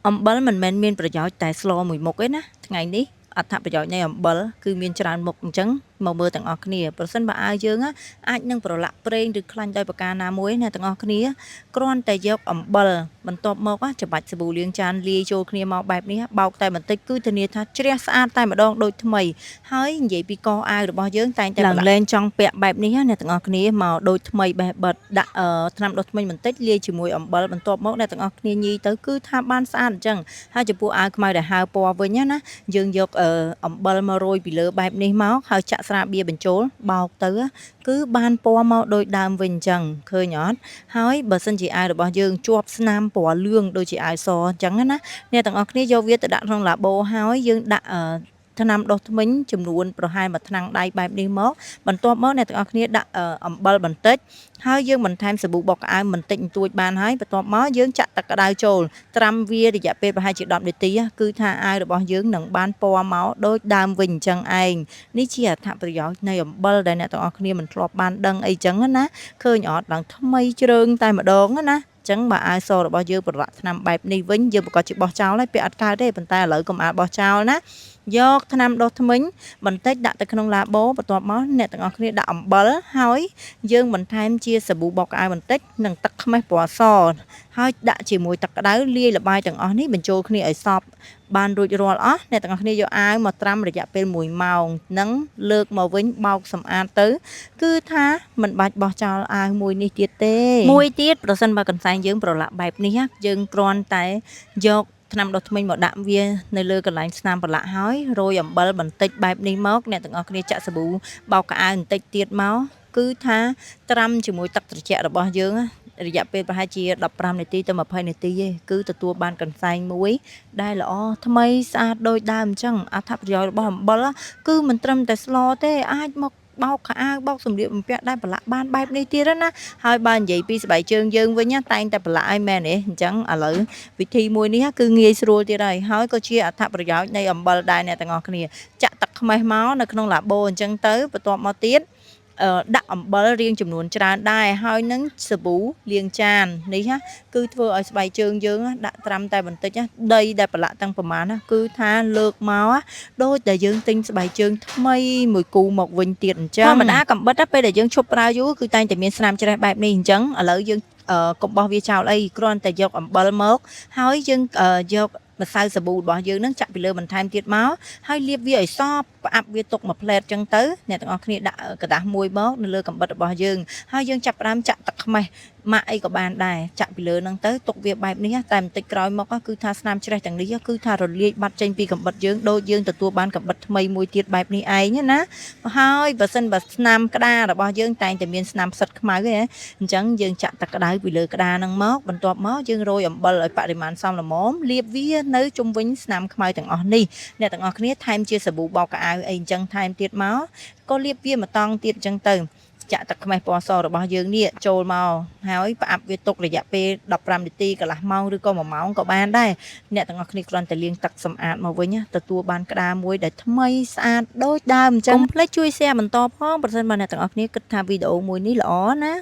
អំបិលមិនមែនមានប្រយោជន៍តែស្លមួយមុខទេណាថ្ងៃនេះអត្ថប្រយោជន៍នៃអំបិលគឺមានច្រើនមុខអញ្ចឹងមកមើលទាំងអស់គ្នាប្រសិនបើអាវយើងអាចនឹងប្រឡាក់ប្រេងឬខ្លាញ់ដោយប្រការណាមួយណាទាំងអស់គ្នាគ្រាន់តែយកអំបិលបន្ទាប់មកច្បាច់សាប៊ូលាងចានលាយចូលគ្នាមកបែបនេះបោកតែបន្តិចគឺធានាថាជ្រះស្អាតតែម្ដងដូចថ្មីហើយនិយាយពីកអាវរបស់យើងតែងតែឡើងលែងចង់ពាក់បែបនេះអ្នកទាំងអស់គ្នាមកដូចថ្មីបេះបិទដាក់ថ្នាំដុសធ្មេញបន្តិចលាយជាមួយអំបិលបន្ទាប់មកអ្នកទាំងអស់គ្នាញីទៅគឺថាបានស្អាតអញ្ចឹងហើយចំពោះអាវខ្មៅដែលហើរពណ៌វិញណាយើងយកអំបិលមករោយពីលើបែបនេះមកហើយចាក់ស្រាបៀរបញ្ចូលបោកទៅគឺបានពណ៌មកដូចដើមវិញអញ្ចឹងឃើញអត់ហើយបើសិនជាអាវរបស់យើងជាប់ស្នាមពណ៌លឿងដូចជាអាវសអញ្ចឹងណាអ្នកទាំងអស់គ្នាយកវាទៅដាក់ក្នុងឡាបូហើយយើងដាក់ថ្នាំដុសធ្មេញចំនួនប្រហែលមួយថ្នាំងដៃបែបនេះមកបន្ទាប់មកអ្នកទាំងអស់គ្នាដាក់អំបិលបន្តិចហើយយើងបន្ថែមសាប៊ូបោកក្អៅបន្តិចបន្តួចបានហើយបន្ទាប់មកយើងចាក់ទឹកក្តៅចូលត្រាំវារយៈពេលប្រហែលជា10នាទីគឺថាអាវរបស់យើងនឹងបានពណ៌មកដូចដើមវិញអញ្ចឹងឯងនេះជាអត្ថប្រយោជន៍នៃអំបិលដែលអ្នកទាំងអស់គ្នាមិនធ្លាប់បានដឹងអីចឹងណាឃើញអត់ឡើងថ្មីជ្រើងតែម្ដងណាចឹងបើអាវសរបស់យើងប្រឡាក់ថ្នាំបែបនេះវិញយើងប្រកាសជាបោះចោលហើយពាក់អត់កើតទេប៉ុន្តែឥឡូវកុំអាចបោះចោលណាយកថ្នាំដុសធ្មេញបន្តិចដាក់ទៅក្នុងឡាបូបន្ទាប់មកអ្នកទាំងអស់គ្នាដាក់អំបិលហើយយើងបន្ថែមជាសាប៊ូបោកក្អៅបន្តិចនិងទឹកខ្មេះពណ៌សហើយដាក់ជាមួយទឹកក្តៅលាយល្បាយទាំងអស់នេះបញ្ចូលគ្នាឲ្យសព្វបានរួចរាល់អស់អ្នកទាំងអស់គ្នាយកអាវមកត្រាំរយៈពេល1ម៉ោងនិងលើកមកវិញបោកសម្អាតទៅគឺថាមិនបាច់បោះចោលអាវមួយនេះទៀតទេមួយទៀតប្រសិនបើកន្សែងយើងប្រឡាក់បែបនេះយើងគ្រាន់តែយកថ្នាំដុសធ្មេញមកដាក់វានៅលើកន្លែងស្នាមប្រឡាក់ហើយរោយអំបិលបន្តិចបែបនេះមកអ្នកទាំងអស់គ្នាចាក់សាប៊ូបោកក្អៅបន្តិចទៀតមកគឺថាត្រាំជាមួយទឹកត្រជាក់របស់យើងរយៈពេលប្រហែលជា15នាទីទៅ20នាទីទេគឺទទួលបានកន្សែងមួយដែលល្អថ្មីស្អាតដូចដើមអញ្ចឹងអត្ថប្រយោជន៍របស់អំបិលគឺមិនត្រឹមតែស្លទេអាចមកបោកខោអាវបោកសម្លៀកបំពាក់ដែលប្រឡាក់បានបែបនេះទៀតណាហើយបើនិយាយពីស្បែកជើងយើងវិញតែងតែប្រឡាក់ឲ្យមែនទេអញ្ចឹងឥឡូវវិធីមួយនេះគឺងាយស្រួលទៀតហើយក៏ជាអត្ថប្រយោជន៍នៃអំបិលដែរអ្នកទាំងអស់គ្នាចាក់ទឹកខ្មេះមកនៅក្នុងឡាបូអញ្ចឹងទៅបន្ទាប់មកទៀតដាក់អំបិលរៀងចំនួនច្រើនដែរហើយនឹងសាប៊ូលាងចាននេះគឺធ្វើឲ្យស្បែកជើងយើងដាក់ត្រាំតែបន្តិចដីដែលប្រឡាក់ទាំងប្រមាណគឺថាលើកមកដូចតែយើងទិញស្បែកជើងថ្មីមួយគូមកវិញទៀតអញ្ចឹងធម្មតាកំបិតពេលដែលយើងឈប់ប្រើយូរគឺតែងតែមានស្នាមច្រេះបែបនេះអញ្ចឹងឥឡូវយើងកុំបោះវាចោលអីគ្រាន់តែយកអំបិលមកហើយយើងយកម្សៅសាប៊ូរបស់យើងនឹងចាក់ពីលើបន្ថែមទៀតមកហើយលាបវាឲ្យសព្វផ្អាប់វាទុកមួយផ្លែតចឹងទៅអ្នកទាំងអស់គ្នាដាក់กระดาษមួយមកនៅលើកាំបិតរបស់យើងហើយយើងចាប់ផ្ដើមចាក់ទឹកខ្មេះម៉ាក់អីក៏បានដែរចាក់ពីលើហ្នឹងទៅទុកវាបែបនេះតែបន្តិចក្រោយមកគឺថាស្នាមច្រេះទាំងនេះគឺថារលាយបាត់ចេញពីកាំបិតយើងដូចយើងទទួលបានកាំបិតថ្មីមួយទៀតបែបនេះឯងណាហើយបើសិនបើស្នាមក្តាររបស់យើងតែងតែមានស្នាមផ្សិតខ្មៅឯងអញ្ចឹងយើងចាក់ទឹកក្តៅពីលើក្តារហ្នឹងមកបន្ទាប់មកយើងរោយអំបិលឲ្យបរិមាណសមល្មមលាបវានៅជុំវិញស្នាមខ្មៅទាំងអស់នេះអ្នកទាំងអស់គ្នាថែមជាសាប៊ូបោកកៅអៅអីអញ្ចឹងថែមទៀតមកក៏លាបវាម្តងទៀតអញ្ចឹងទៅចាក់ទឹកខ្មេះពណ៌សរបស់យើងនេះចូលមកហើយផ្អាប់វាទុករយៈពេល15នាទីកន្លះម៉ោងឬក៏1ម៉ោងក៏បានដែរអ្នកទាំងអស់គ្នាគ្រាន់តែលាងទឹកសម្អាតមកវិញទទួលបានក្តារមួយដែលថ្មីស្អាតដូចដើមអញ្ចឹងកុំភ្លេចជួយ share បន្តផងប្រសិនបើអ្នកទាំងអស់គ្នាគិតថាវីដេអូមួយនេះល្អណា